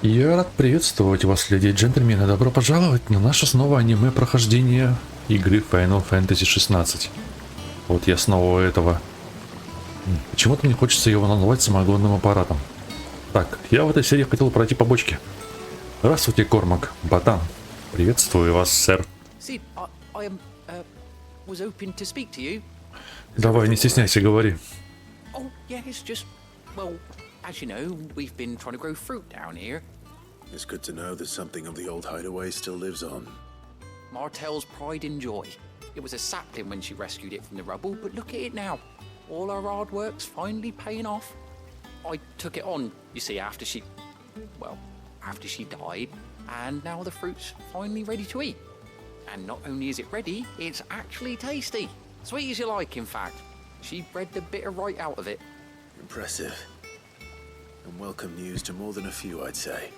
Я рад приветствовать вас, леди и джентльмены. Добро пожаловать на наше снова аниме прохождение игры Final Fantasy XVI. Вот я снова у этого. Почему-то мне хочется его назвать самогонным аппаратом. Так, я в этой серии хотел пройти по бочке. Здравствуйте, Кормак, Ботан. Приветствую вас, сэр. Давай, не стесняйся, говори. As you know, we've been trying to grow fruit down here. It's good to know that something of the old hideaway still lives on. Martel's pride and joy. It was a sapling when she rescued it from the rubble, but look at it now. All our hard work's finally paying off. I took it on, you see, after she died, and now the fruit's finally ready to eat. And not only is it ready, it's actually tasty. Sweet as you like, in fact. She bred the bitter right out of it. Impressive. And welcome news to more than a few, I'd say.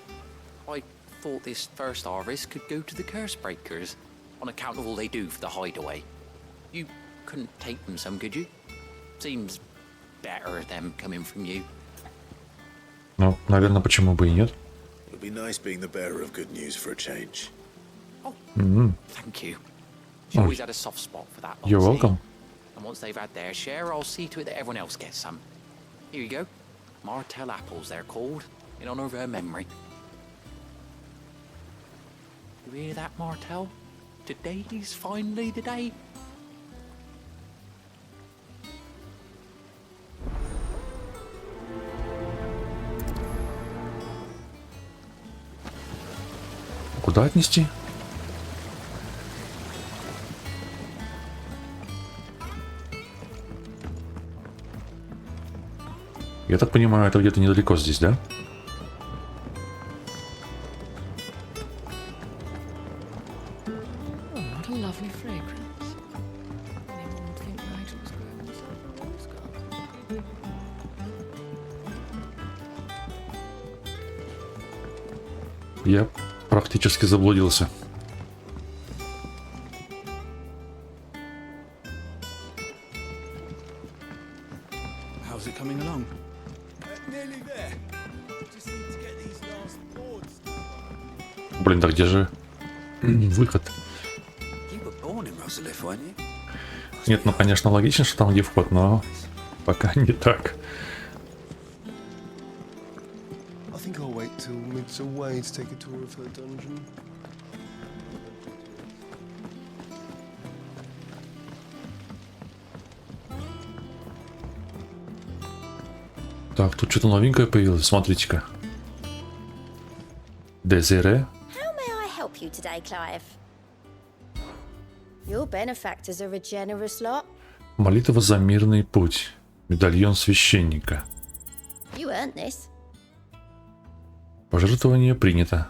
I thought this first harvest could go to the curse breakers, on account of all they do for the hideaway. You couldn't take them some, could you? Seems better them coming from you. Ну, наверное, почему бы и нет? It'll be nice being the bearer of good news for a change. Oh, thank you. She always had a soft spot for that. You're welcome. And once they've had their share, I'll see to it that everyone else gets some. Here you go. Martel apples, they're called, in honor of her memory. You hear that, Martel? Today's finally the day. Куда отнести? Я так понимаю, это где-то недалеко здесь, да? Я практически заблудился. How's it coming along? Nearly there. Just need to get these last boards. Блин, да где же выход? You were born in Rozarии, weren't you? Нет, ну конечно логично, что там где вход, но пока не так. I think I'll wait till Mid's away to take a tour of her dungeon. Так, тут что-то новенькое появилось, смотрите-ка. Дезире. How may I help you today, Clive? Your benefactors are a generous lot. Молитва за мирный путь. Медальон священника. You earned this. Пожертвование принято.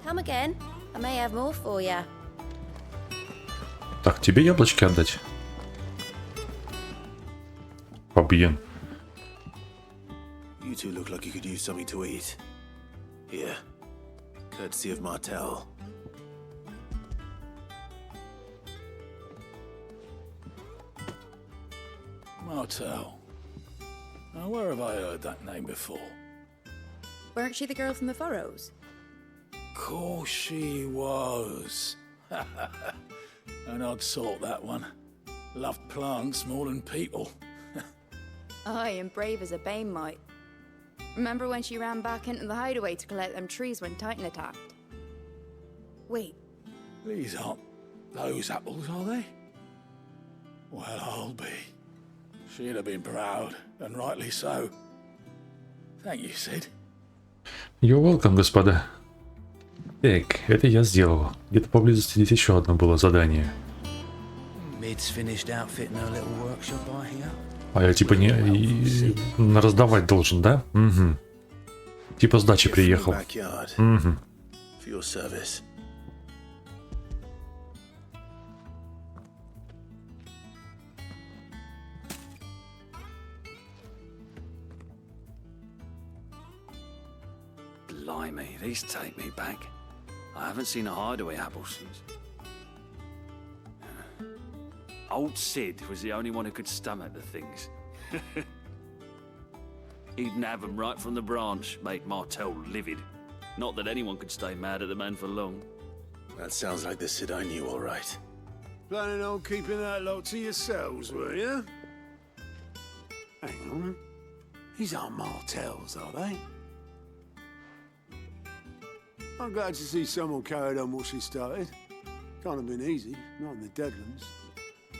Come again. I may have more for you. Так, тебе яблочки отдать? Побьен. You two look like you could use something to eat. Here. Courtesy of Martel. Martel. Now, where have I heard that name before? Weren't she the girl from the furrows? Course she was. An odd sort, that one. Loved plants more than people. Aye, and brave as a bane might. Remember when she ran back into the hideaway to collect them trees when Titan attacked? Wait, These aren't those apples, are they? Well, I'll be. She'd have been proud, and rightly so. Thank you, Sid. You're welcome, господа. Так, это я сделал. Где-то поблизости здесь еще одно было задание. Mid's finished outfitting her little workshop by here. А я типа не раздавать должен, да? Угу. Типа с дачи приехал. Угу. For your service. Blimey, these take me back. I haven't seen a hideaway apple since. Old Sid was the only one who could stomach the things. He'd nab them right from the branch, make Martell livid. Not that anyone could stay mad at the man for long. That sounds like the Sid I knew, all right. Planning on keeping that lot to yourselves, were you? Hang on. These aren't Martells, are they? I'm glad to see someone carried on what she started. Can't have been easy, not in the Deadlands.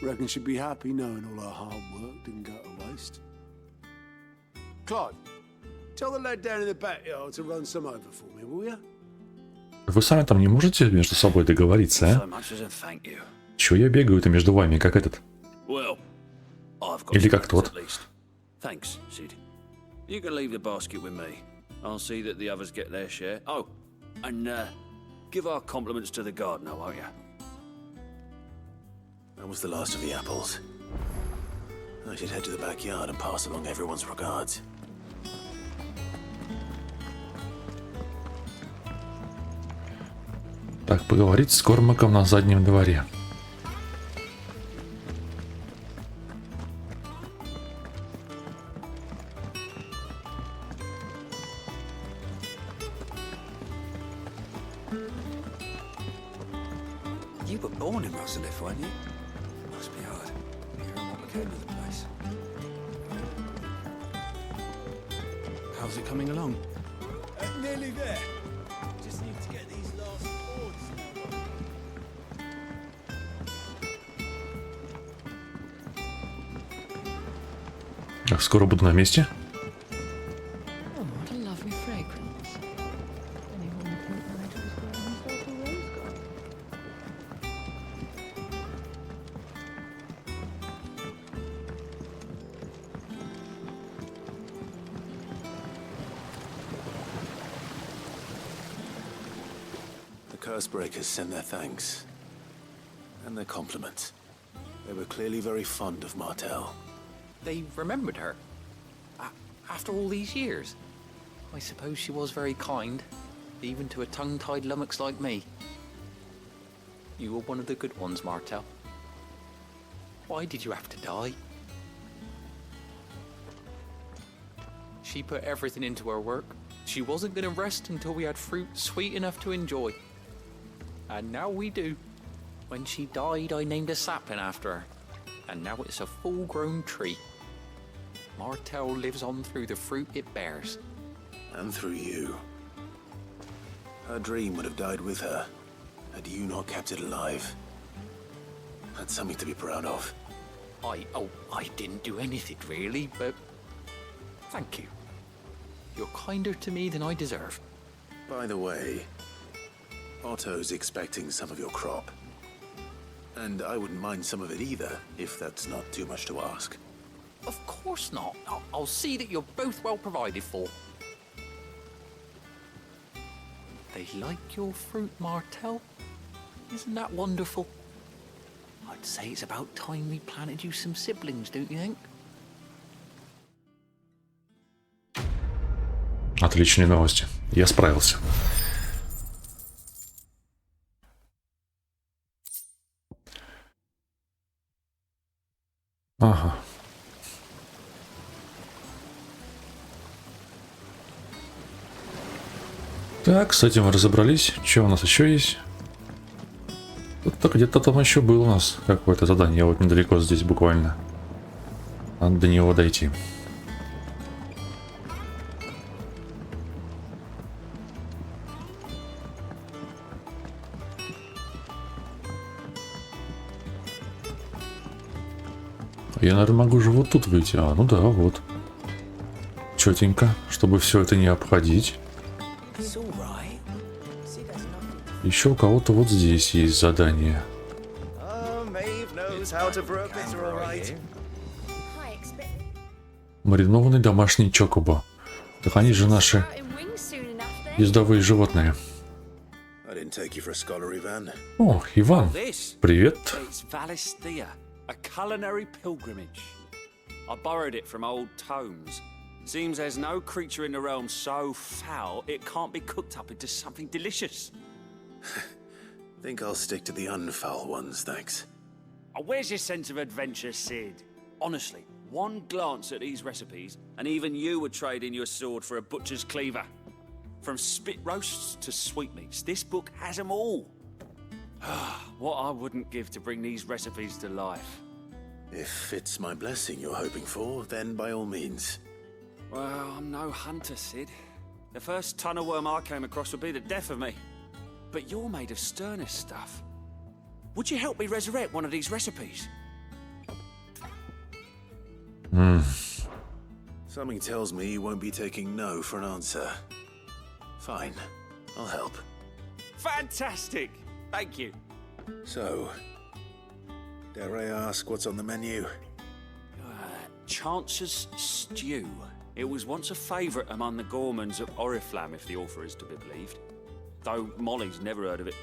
Reckon she'd be happy knowing all her hard work didn't go to waste. Clive, tell the lad down in the backyard to run some over for me, will you? Вы сами там не можете между собой договориться, So а? much as a thank you. Чё я бегаю-то между вами, как этот? Well, I've got Или как friends, тот. at least. Thanks, Sid. You can leave the basket with me. I'll see that the others get their share. Oh, and give our compliments to the gardener, won't you? That was the last of the apples. I should head to the backyard and pass along everyone's regards. Так, поговорить с Кормаком на заднем дворе. You were born in Rozarії, weren't you? Must be hard. Hearing what became of the place. How's it coming along? Nearly there. Just need to get these last boards nailed on. Так, скоро буду на месте. Oh, what a lovely fragrance. Anyone would think Nigel was growing himself a rose garden. The curse breakers send their thanks. And their compliments. They were clearly very fond of Martell. They remembered her. After all these years. I suppose she was very kind, even to a tongue-tied lummox like me. You were one of the good ones, Martell. Why did you have to die? She put everything into her work. She wasn't going to rest until we had fruit sweet enough to enjoy. And now we do. When she died, I named a sapling after her. And now it's a full-grown tree. Martell lives on through the fruit it bears. And through you. Her dream would have died with her, had you not kept it alive. That's something to be proud of. I didn't do anything really, but thank you. You're kinder to me than I deserve. By the way, Otto's expecting some of your crop. And I wouldn't mind some of it either, if that's not too much to ask. Of course not. I'll see that you're both well provided for. They like your fruit, Martell. Isn't that wonderful? I'd say it's about time we planted you some siblings, don't you think? Отличные новости. Я справился. Ага. Так, с этим мы разобрались. Что у нас еще есть? Тут где-то там еще было у нас какое-то задание. Вот недалеко здесь буквально. Надо до него дойти. Я, наверное, могу же вот тут выйти. А, ну да, вот. Четенько, чтобы все это не обходить. Еще у кого-то вот здесь есть задание. Маринованный домашний чокобо. Так они же наши ездовые животные. О, Иван, привет. It's Валистия, a culinary pilgrimage. I borrowed it from old tomes. Seems there's no creature in the realm so foul it can't be cooked up into something delicious. Think I'll stick to the unfoul ones, thanks. Where's your sense of adventure, Sid? Honestly, One glance at these recipes, and even you would trade in your sword for a butcher's cleaver. From spit roasts to sweetmeats, this book has them all. What I wouldn't give to bring these recipes to life. If it's my blessing you're hoping for, then by all means. Well, I'm no hunter, Sid. The first tunnel worm I came across would be the death of me. But you're made of sterner stuff. Would you help me resurrect one of these recipes? Something tells me you won't be taking no for an answer. Fine, I'll help. Fantastic! Thank you. So, dare I ask what's on the menu? Chance's Stew. It was once a favourite among the gourmands of Oriflamme, if the author is to be believed. Though Molly's never heard of it.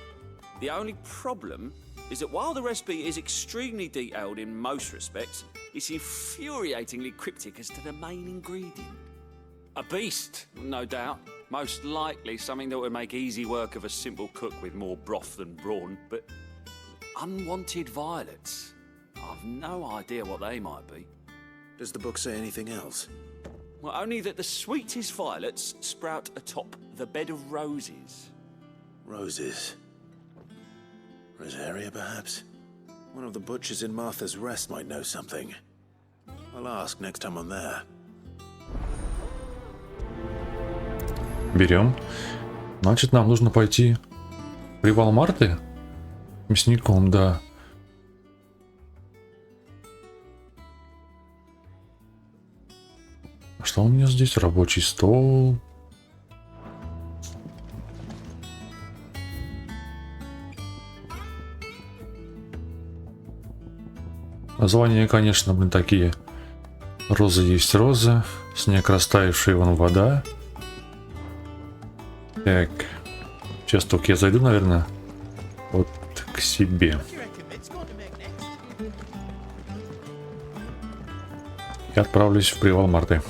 The only problem is that while the recipe is extremely detailed in most respects, it's infuriatingly cryptic as to the main ingredient. A beast, no doubt. Most likely something that would make easy work of a simple cook with more broth than brawn, but unwanted violets. I've no idea what they might be. Does the book say anything else? Well, only that the sweetest violets sprout atop the bed of roses. Roses. Rosaria, perhaps? One of the butchers in Martha's Rest might know something. I'll ask next time I'm there. Берем. Значит, нам нужно пойти в привал Марты. Мясником, да. Что у меня здесь? Рабочий стол. Названия, конечно, блин, такие. Розы есть розы. Снег растаявший, вон вода. Так. Сейчас только я зайду, наверное, вот к себе. И отправлюсь в привал Марты.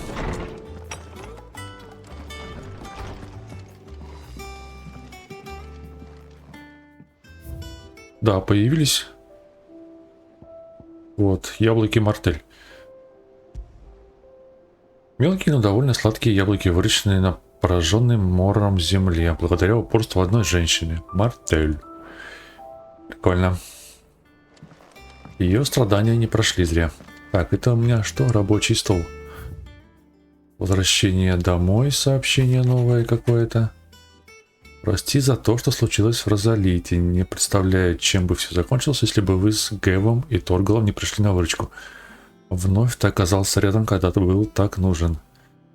Да, появились. Вот, яблоки мартель. Мелкие, но довольно сладкие яблоки, выращенные на пораженной мором земле, благодаря упорству одной женщины. Мартель. Прикольно. Ее страдания не прошли зря. Так, это у меня что? Рабочий стол. Возвращение домой, сообщение новое какое-то. Прости за то, что случилось в Розалите. Не представляю, чем бы все закончилось, если бы вы с Гэвом и Торгалом не пришли на выручку. Вновь ты оказался рядом, когда ты был так нужен.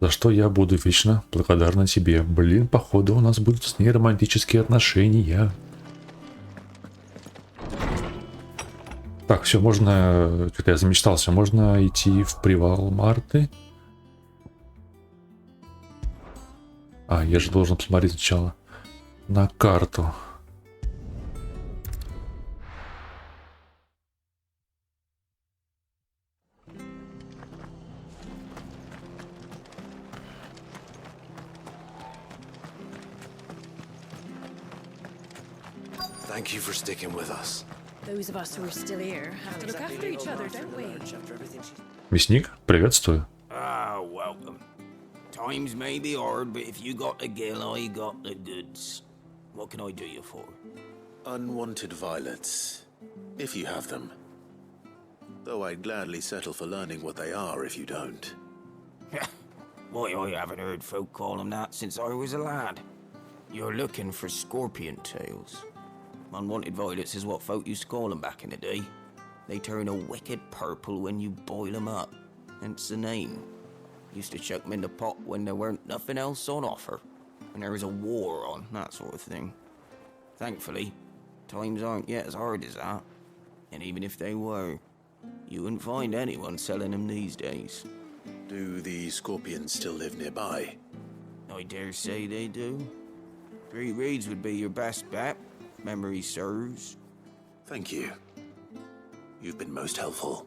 За что я буду вечно благодарна тебе. Блин, походу у нас будут с ней романтические отношения. Так, все, можно... Что-то я замечтался. Можно идти в привал Марты. А, я же должен посмотреть сначала на карту. Thank you for sticking with us. Those of us who are still here have to look after each other, don't we? Мясник, приветствую. Ah, welcome. Times may be hard, but if you got the gill, I got the goods. What can I do you for? Unwanted violets, if you have them. Though I'd gladly settle for learning what they are if you don't. Why, I haven't heard folk call them that since I was a lad. You're looking for scorpion tails. Unwanted violets is what folk used to call them back in the day. They turn a wicked purple when you boil them up. Hence the name. Used to chuck them in the pot when there weren't nothing else on offer. When there was a war on, that sort of thing. Thankfully, times aren't yet as hard as that. And even if they were, you wouldn't find anyone selling them these days. Do the scorpions still live nearby? I dare say they do. 3 Reeds would be your best bet. Memory serves. Thank you. You've been most helpful.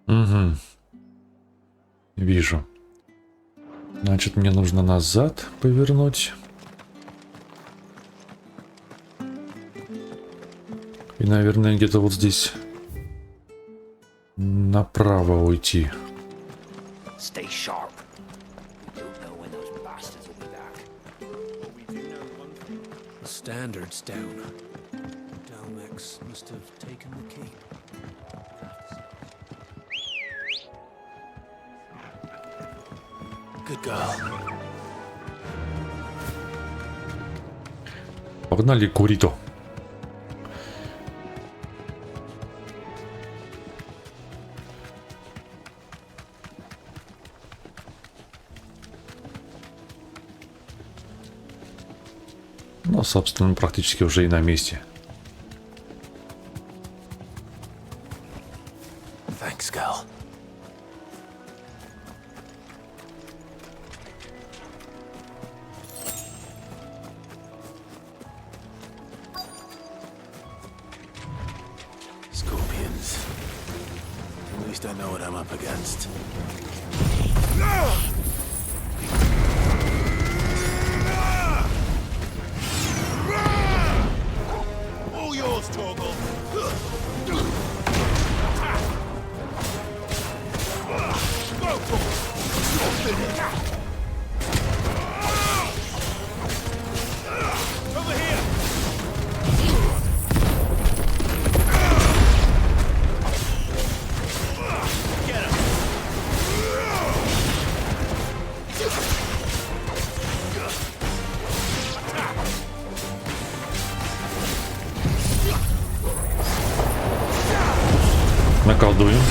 Угу. Вижу. Значит, мне нужно назад повернуть. И, наверное, где-то вот здесь направо уйти. Stay sharp. We don't know when those bastards will be back. But we do know one thing. The standard's down. Dalmex must have taken the keep. Good girl. Погнали, Курито. Ну, собственно, мы практически уже и на месте. Thanks, girl. Scorpions. At least I know what I'm up against. All yours, Torgal. Over here. Get him. Наколдуем.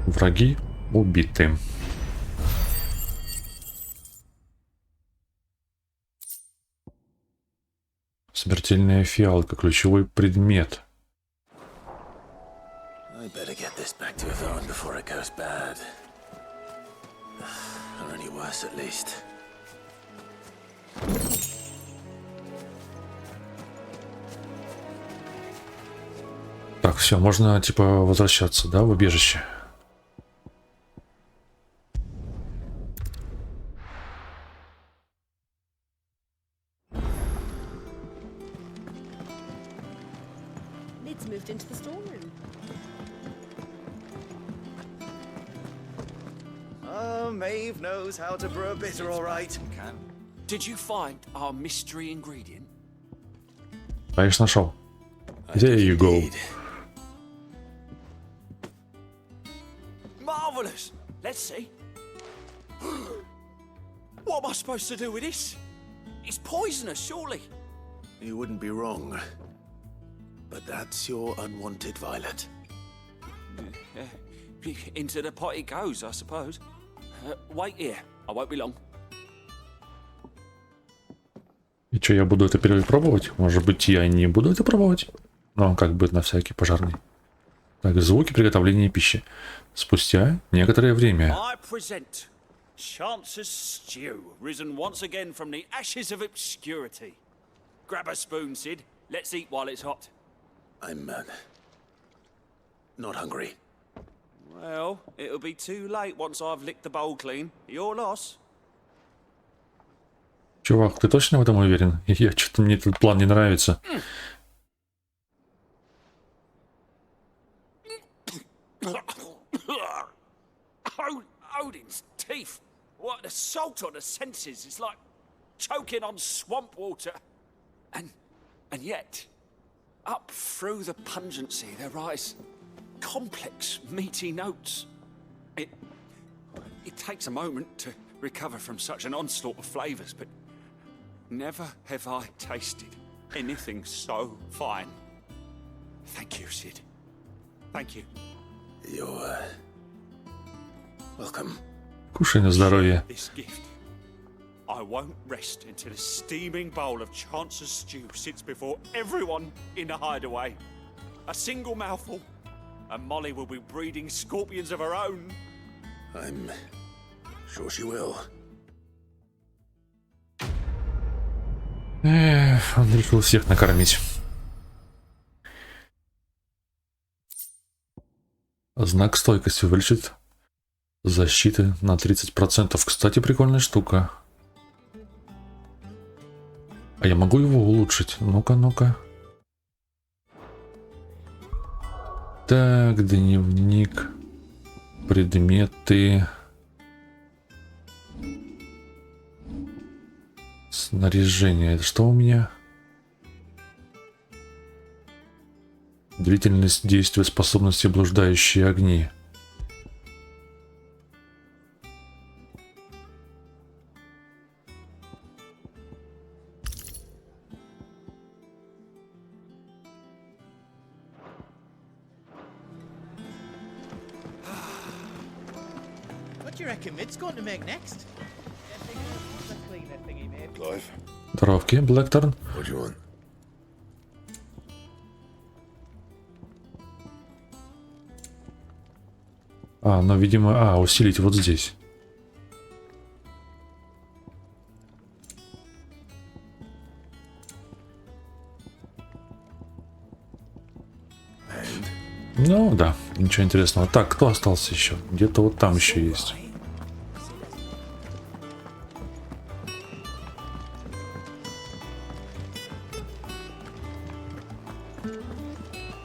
Враги убиты. Смертельная фиалка, ключевой предмет. I better get this back to Yvonne before it goes bad. Or any worse, at least. Так, все, можно типа возвращаться, да, в убежище. Lid's moved into the storeroom. Oh, Maeve knows how to brew a bitter, all right. Did you find our mystery ingredient? Конечно, нашел. There you go. Marvelous! Let's see. What am I supposed to do with this? It's poisonous, surely. You wouldn't be wrong. But that's your unwanted violet. Into the pot it goes, I suppose. Wait here. I won't be long. И что, я буду это первый пробовать? Может быть, я не буду это пробовать? Ну, как бы на всякий пожарный. Так, звуки приготовления пищи. Спустя некоторое время. I present Chance's stew, risen once again from the ashes of obscurity. Grab a spoon, Sid. Let's eat while it's hot. I'm not hungry. Well, it'll be too late once I've licked the bowl clean. Your loss. Чувак, ты точно в этом уверен? Я что-то мне этот план не нравится. Odin's teeth. What an assault on the senses. It's like choking on swamp water. And yet, up through the pungency there rise complex, meaty notes. It takes a moment to recover from such an onslaught of flavors, but never have I tasted anything so fine. Thank you, Sid. Thank you. You're welcome. Кушай на здоровье. This gift. I won't rest until a steaming bowl of Chance's stew sits before everyone in the hideaway. A single mouthful, and Molly will be breeding scorpions of her own. I'm sure she will. Он решил всех накормить. Знак стойкости увеличит Защиты на 30%. Кстати, прикольная штука. А я могу его улучшить? Ну-ка, ну-ка. Так, дневник. Предметы. Снаряжение. Это что у меня? Длительность действия способности блуждающие огни. What do you reckon Mid's going to make next? Clive, Здоровки, Блэкторн. what do you want? Ну, видимо, усилить вот здесь. Ну, да, ничего интересного. Так, кто остался еще? Где-то вот там еще есть.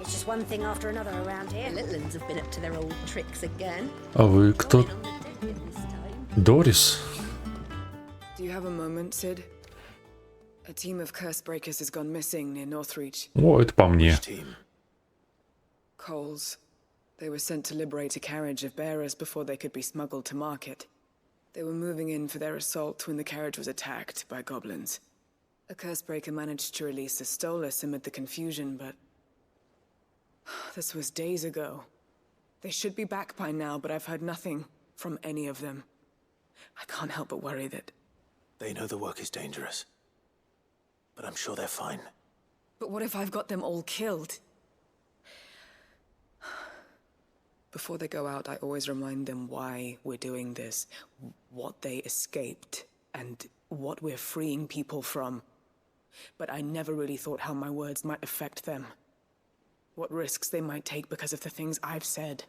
It's just one thing after another around here. The little ones have been up to their old tricks again. А вы кто? Дорис? Do you have a moment, Sid? A team of curse breakers has gone missing near Northreach. О, это по мне. Coles. They were sent to liberate a carriage of bearers before they could be smuggled to market. They were moving in for their assault when the carriage was attacked by goblins. A curse breaker managed to release a stolus amid the confusion, but this was days ago. They should be back by now, but I've heard nothing from any of them. I can't help but worry that... They know the work is dangerous, but I'm sure they're fine. But what if I've got them all killed? Before they go out, I always remind them why we're doing this, what they escaped, and what we're freeing people from. But I never really thought how my words might affect them. What risks they might take because of the things I've said.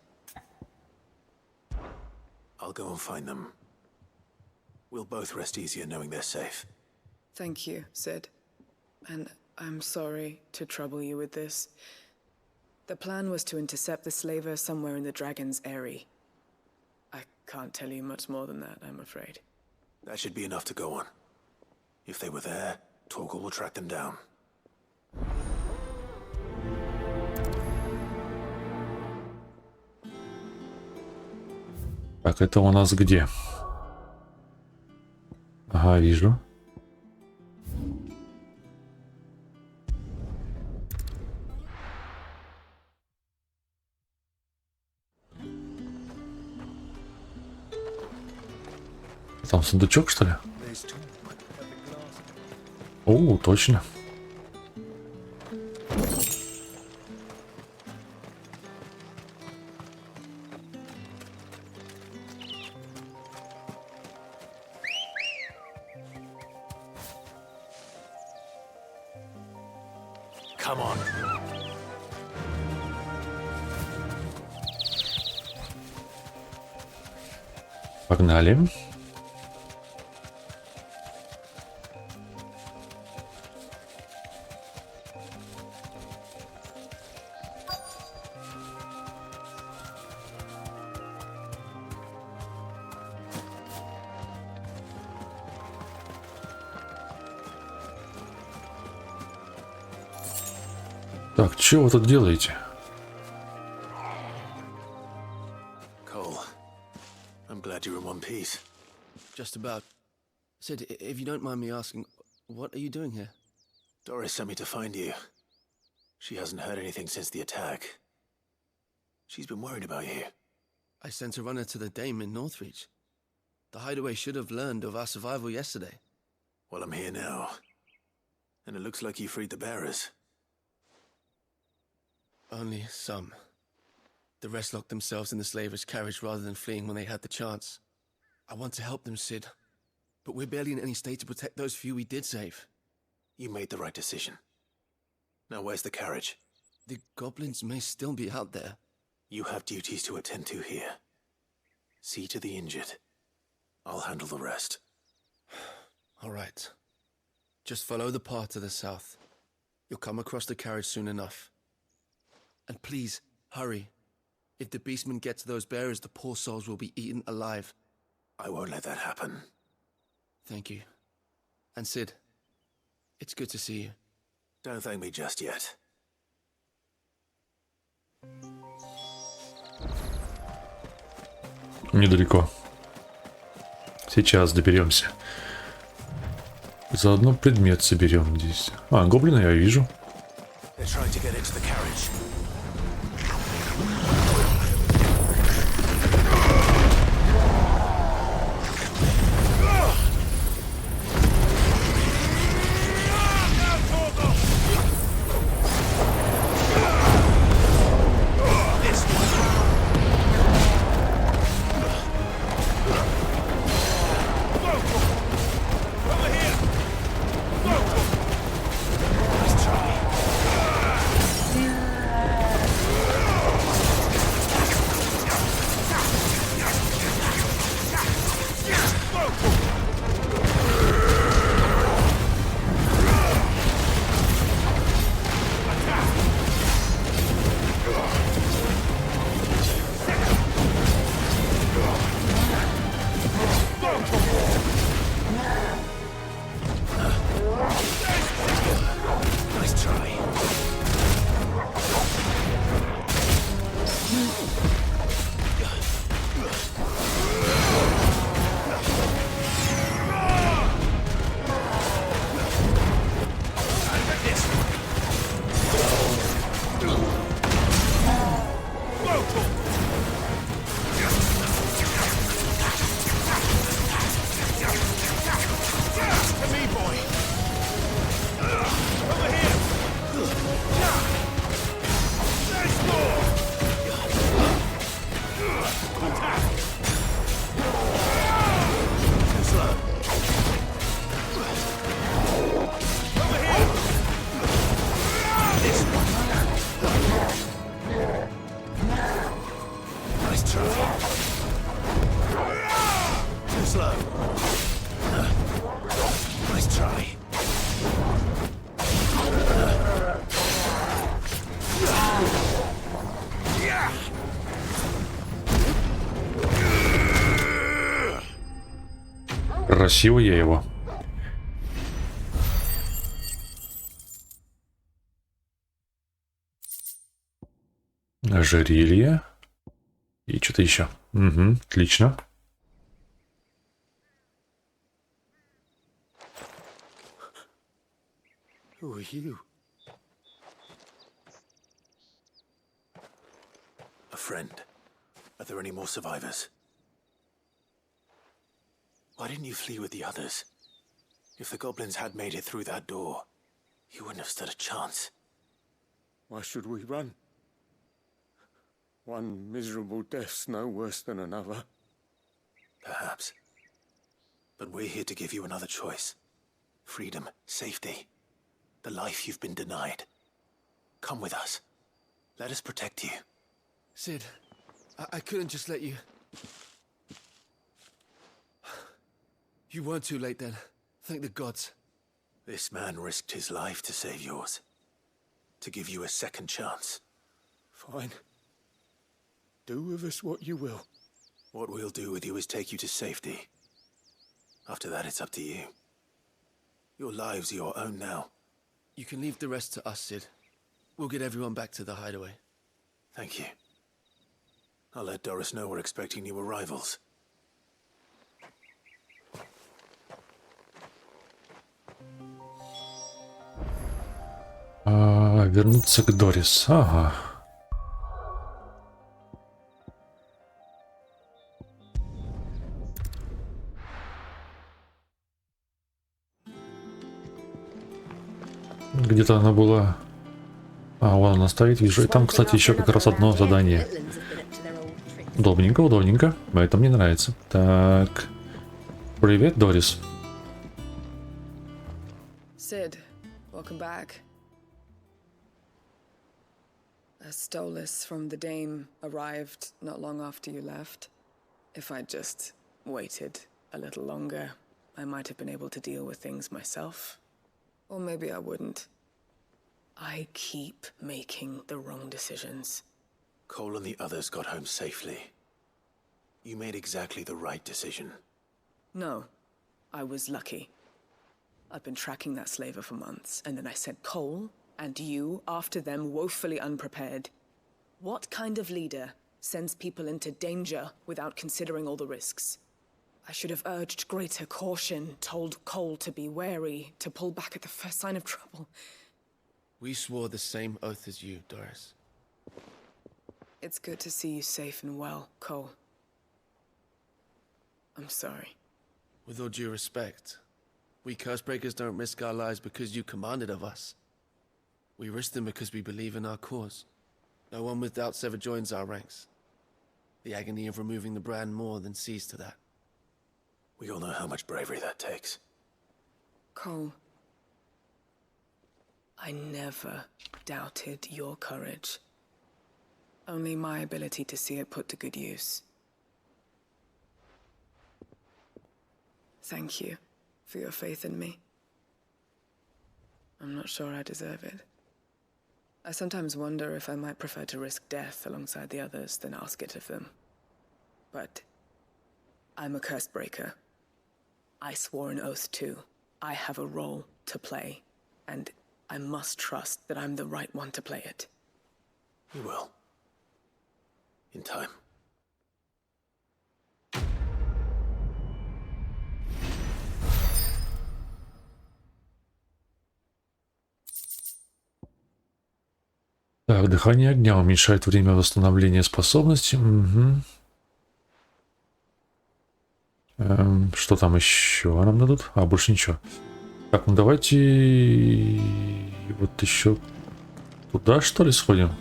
I'll go and find them. We'll both rest easier knowing they're safe. Thank you, Sid. And I'm sorry to trouble you with this. The plan was to intercept the slaver somewhere in the Dragon's Eyrie. I can't tell you much more than that, I'm afraid. That should be enough to go on. If they were there, Torgal will track them down. Так, это у нас где? Ага, вижу. Там сундучок, что ли? О, точно. Come on. Погнали. Так, что вы тут делаете? Cole, I'm glad you're in one piece. Just about. Sid, if you don't mind me asking, what are you doing here? Doris sent me to find you. She hasn't heard anything since the attack. She's been worried about you. I sent a runner to the Dame in Northreach. The hideaway should have learned of our survival yesterday. Well, I'm here now. And it looks like you freed the bearers. Only some. The rest locked themselves in the slaver's carriage rather than fleeing when they had the chance. I want to help them, Sid. But we're barely in any state to protect those few we did save. You made the right decision. Now where's the carriage? The goblins may still be out there. You have duties to attend to here. See to the injured. I'll handle the rest. All right. Just follow the path to the south. You'll come across the carriage soon enough. And please, hurry. If the beastmen get to those bearers, the poor souls will be eaten alive. I won't let that happen. Thank you. And Sid, it's good to see you. Don't thank me just yet. Недалеко. Сейчас доберемся. Заодно предмет соберем здесь. А, гоблина я вижу. They're trying to get into the carriage. Красиво я его. Ожерелье. И что-то еще. Угу, отлично. Who are you? A friend. Are there any more survivors? Why didn't you flee with the others? If the goblins had made it through that door, you wouldn't have stood a chance. Why should we run? One miserable death's no worse than another. Perhaps. But we're here to give you another choice. Freedom, safety, the life you've been denied. Come with us. Let us protect you. Sid, I couldn't just let you... You weren't too late then. Thank the gods. This man risked his life to save yours. To give you a second chance. Fine. Do with us what you will. What we'll do with you is take you to safety. After that, it's up to you. Your lives are your own now. You can leave the rest to us, Sid. We'll get everyone back to the hideaway. Thank you. I'll let Doris know we're expecting new arrivals. Вернуться к Дорис. Ага. Где-то она была... А, вон она стоит, вижу. И там, кстати, еще как раз одно задание. Удобненько, удобненько. Это мне нравится. Так. Привет, Дорис. Sid, welcome back. A Stolas from the Dame arrived not long after you left. If I'd just waited a little longer, I might have been able to deal with things myself. Or maybe I wouldn't. I keep making the wrong decisions. Cole and the others got home safely. You made exactly the right decision. No, I was lucky. I've been tracking that slaver for months, and then I sent Cole and you after them woefully unprepared. What kind of leader sends people into danger without considering all the risks? I should have urged greater caution, told Cole to be wary, to pull back at the first sign of trouble. We swore the same oath as you, Doris. It's good to see you safe and well, Cole. I'm sorry. With all due respect, we Cursebreakers don't risk our lives because you commanded of us. We risk them because we believe in our cause. No one with doubts ever joins our ranks. The agony of removing the brand more than sees to that. We all know how much bravery that takes. Cole, I never doubted your courage. Only my ability to see it put to good use. Thank you for your faith in me. I'm not sure I deserve it. I sometimes wonder if I might prefer to risk death alongside the others than ask it of them. But I'm a Cursebreaker. I swore an oath too. I have a role to play, and I must trust that I'm the right one to play it. You will. In time. Так, дыхание огня уменьшает время восстановления способности. Угу. Что там еще нам дадут? А, больше ничего. Так, ну давайте вот еще туда, что ли, сходим?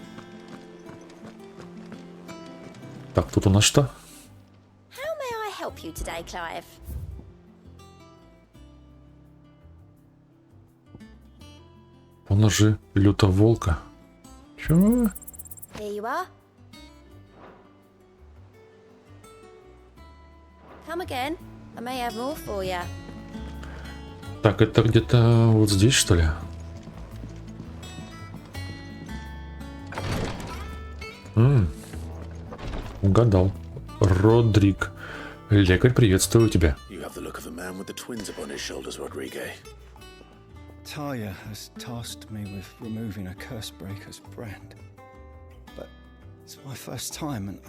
Так, тут у нас что? How may I help you today, Clive? Поножи лютоволка. Чего? Here you are. Come again. I may have more for you. Так, это где-то вот здесь, что ли? Угадал. Родрик. Лекарь, приветствую тебя. You have the look of a man with the twins upon his shoulders, Rodrigue. Talia has tasked me with removing a Cursebreaker's brand. But it's my first time and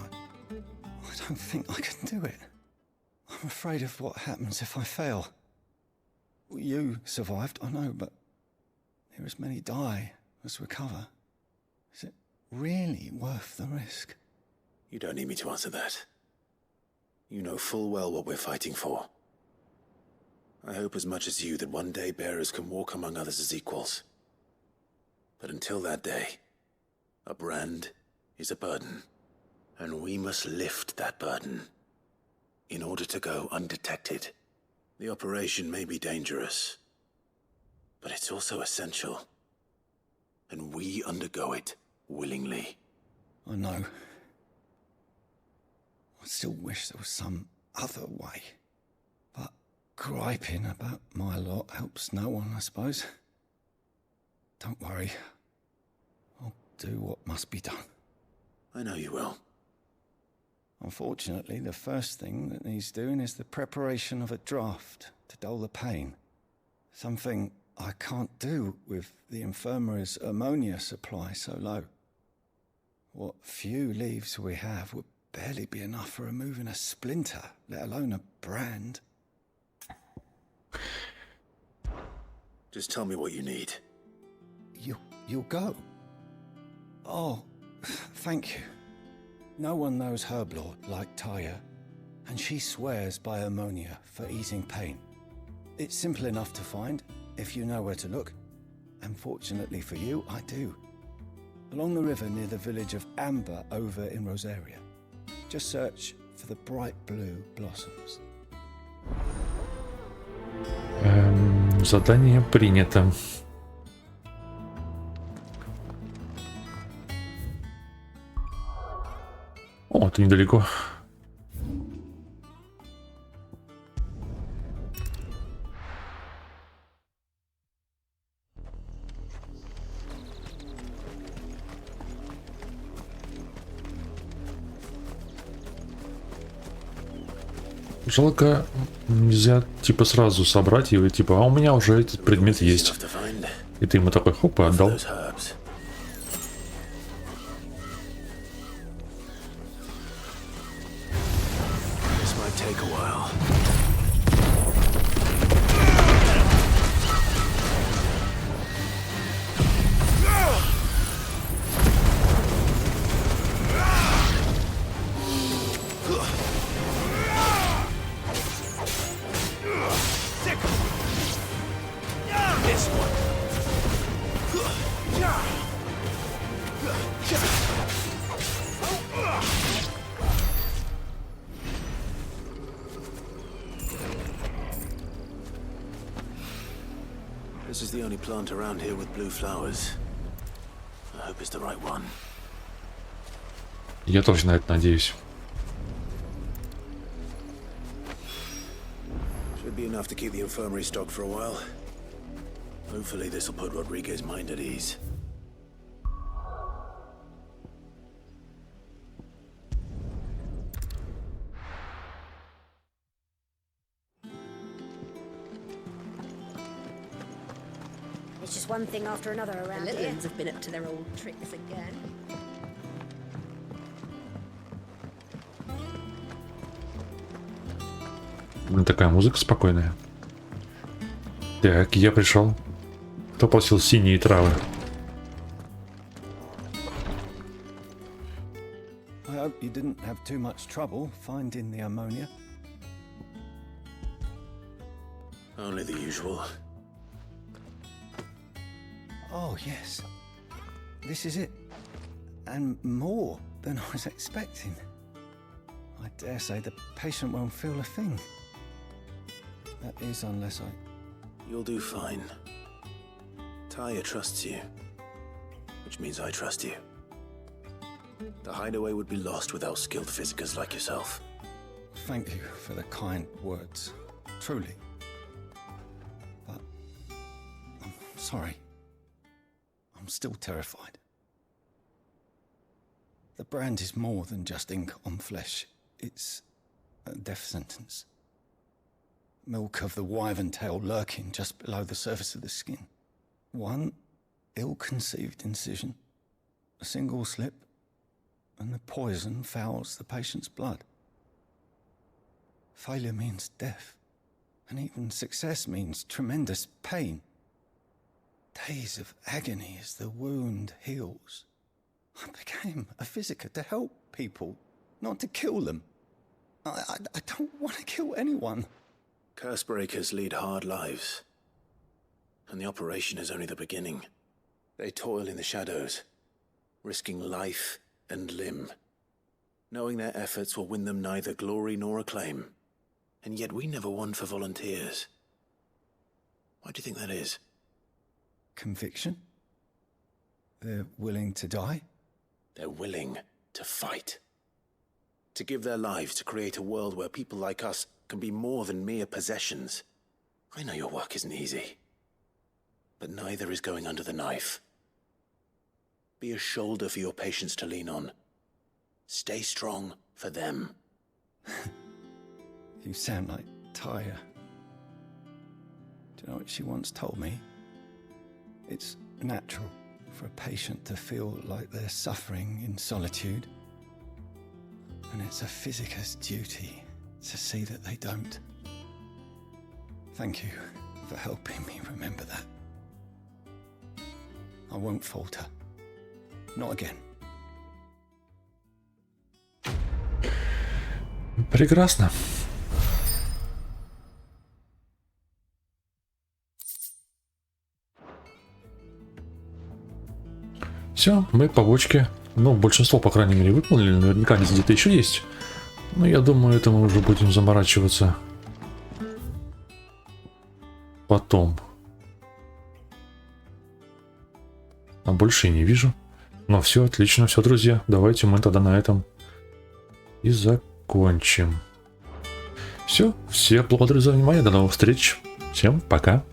I don't think I can do it. I'm afraid of what happens if I fail. You survived, I know, but there as many die as recover. Is it really worth the risk? You don't need me to answer that. You know full well what we're fighting for. I hope as much as you that one day bearers can walk among others as equals. But until that day, a brand is a burden, and we must lift that burden in order to go undetected. The operation may be dangerous, but it's also essential, and we undergo it willingly. I know. I still wish there was some other way. But griping about my lot helps no one, I suppose. Don't worry. I'll do what must be done. I know you will. Unfortunately, the first thing that needs doing is the preparation of a draft to dull the pain. Something I can't do with the infirmary's ammonia supply so low. What few leaves we have would barely be enough for removing a splinter, let alone a brand. Just tell me what you need. You'll go? Oh, thank you. No one knows Herblord like Taya, and she swears by ammonia for easing pain. It's simple enough to find, if you know where to look. And fortunately for you, I do. Along the river near the village of Amber over in Rosaria. Just search for the bright blue blossoms. Задание принято. О, это недалеко. Жалко, нельзя типа сразу собрать его, типа, а у меня уже этот предмет есть. И ты ему такой хоп и отдал. This is the only plant around here with blue flowers. I hope it's the right one. Я тоже на это надеюсь. Should be enough to keep the infirmary stocked for a while. Hopefully this will put Rodriguez's mind at ease. It's just one thing after another around here. The Litlands have been up to their old tricks again. Такая музыка спокойная. Так, я пришел. Кто просил синие травы? I hope you didn't have too much trouble finding the ammonia. Only the usual. Oh, yes. This is it. And more than I was expecting. I dare say the patient won't feel a thing. That is, unless I... You'll do fine. Taya trusts you, which means I trust you. The hideaway would be lost without skilled physicers like yourself. Thank you for the kind words. Truly. But... I'm sorry. I'm still terrified. The brand is more than just ink on flesh. It's a death sentence. Milk of the wyvern tail lurking just below the surface of the skin. One ill-conceived incision, a single slip, and the poison fouls the patient's blood. Failure means death, and even success means tremendous pain. Days of agony as the wound heals. I became a physiker to help people, not to kill them. I don't want to kill anyone. Cursebreakers lead hard lives, and the operation is only the beginning. They toil in the shadows, risking life and limb, knowing their efforts will win them neither glory nor acclaim. And yet we never won for volunteers. Why do you think that is? Conviction? They're willing to die? They're willing to fight. To give their lives to create a world where people like us can be more than mere possessions. I know your work isn't easy, but neither is going under the knife. Be a shoulder for your patients to lean on. Stay strong for them. You sound like Taya. Do you know what she once told me? It's natural for a patient to feel like they're suffering in solitude. And it's a physiker's duty to see that they don't. Thank you for helping me remember that. I won't falter. Not again. Прекрасно. Все, мы по бочке. Ну, большинство, по крайней мере, выполнили. Наверняка где-то еще есть. Но я думаю, это мы уже будем заморачиваться потом. А больше я не вижу. Но все отлично, все, друзья. Давайте мы тогда на этом и закончим. Все, всем благодарю за внимание. До новых встреч. Всем пока.